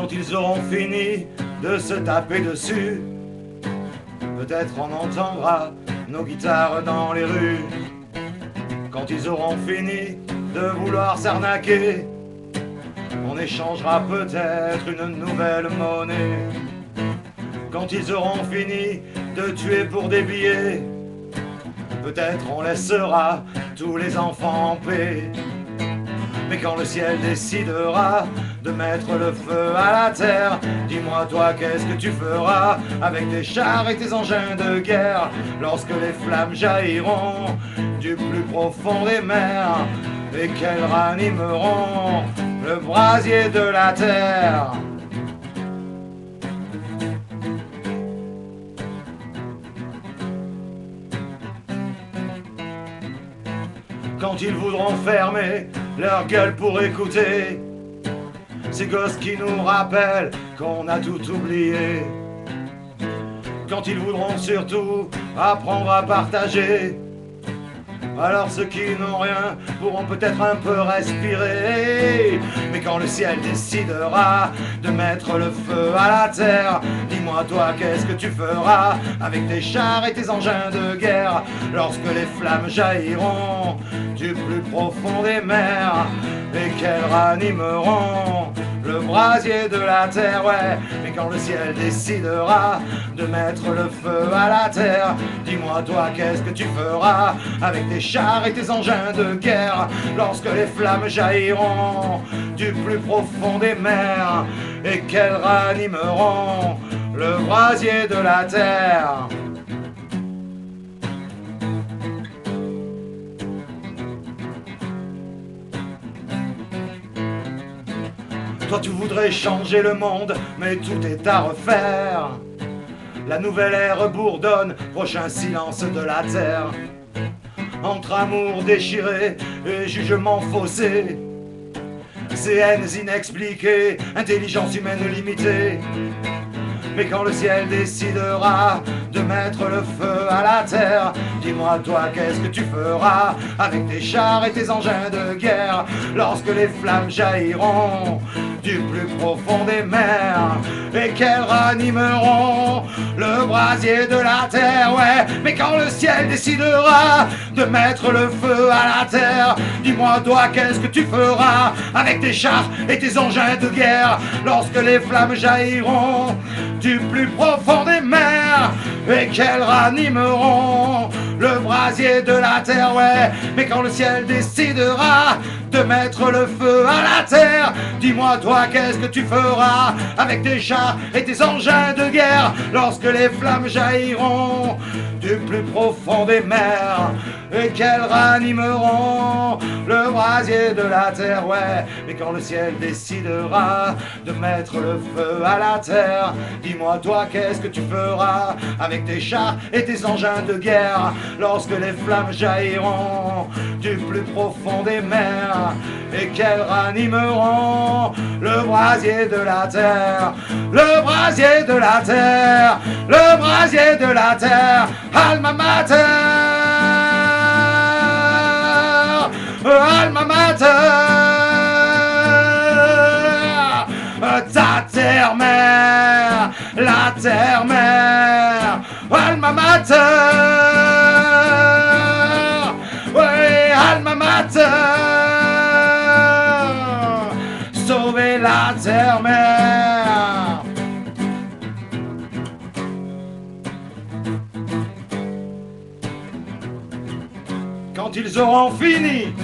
Quand ils auront fini de se taper dessus, peut-être on entendra nos guitares dans les rues. Quand ils auront fini de vouloir s'arnaquer, on échangera peut-être une nouvelle monnaie. Quand ils auront fini de tuer pour des billets, peut-être on laissera tous les enfants en paix. Mais quand le ciel décidera de mettre le feu à la terre, dis-moi toi qu'est-ce que tu feras avec tes chars et tes engins de guerre, lorsque les flammes jailliront du plus profond des mers et qu'elles ranimeront le brasier de la terre. Quand ils voudront fermer leur gueule pour écouter ces gosses qui nous rappellent qu'on a tout oublié. Quand ils voudront surtout apprendre à partager, alors ceux qui n'ont rien pourront peut-être un peu respirer. Mais quand le ciel décidera de mettre le feu à la terre, dis-moi toi qu'est-ce que tu feras avec tes chars et tes engins de guerre, lorsque les flammes jailliront du plus profond des mers et qu'elles ranimeront le brasier de la terre, ouais. Mais quand le ciel décidera de mettre le feu à la terre, dis-moi toi qu'est-ce que tu feras avec tes chars et tes engins de guerre, lorsque les flammes jailliront du plus profond des mers et qu'elles ranimeront le brasier de la terre. Toi tu voudrais changer le monde, mais tout est à refaire. La nouvelle ère bourdonne, prochain silence de la terre. Entre amour déchiré et jugement faussé, ces haines inexpliquées, intelligence humaine limitée. Mais quand le ciel décidera de mettre le feu à la terre, dis-moi toi qu'est-ce que tu feras avec tes chars et tes engins de guerre, lorsque les flammes jailliront du plus profond des mers et qu'elles ranimeront le brasier de la terre, ouais. Mais quand le ciel décidera de mettre le feu à la terre, dis-moi toi qu'est-ce que tu feras avec tes chars et tes engins de guerre, lorsque les flammes jailliront du plus profond des mers et qu'elles ranimeront le brasier de la terre, ouais. Mais quand le ciel décidera de mettre le feu à la terre, dis-moi toi qu'est-ce que tu feras avec tes chars et tes engins de guerre, lorsque les flammes jailliront du plus profond des mers et qu'elles ranimeront le brasier de la terre, ouais. Mais quand le ciel décidera de mettre le feu à la terre, dis-moi toi qu'est-ce que tu feras avec tes chars et tes engins de guerre, lorsque les flammes jailliront du plus profond des mers et qu'elles ranimeront le brasier de la terre, le brasier de la terre, le brasier de la terre. Alma mater, alma mater, ta terre-mère, la terre-mère, alma mater, oui, alma mater, sauver la terre-mère. Quand ils auront fini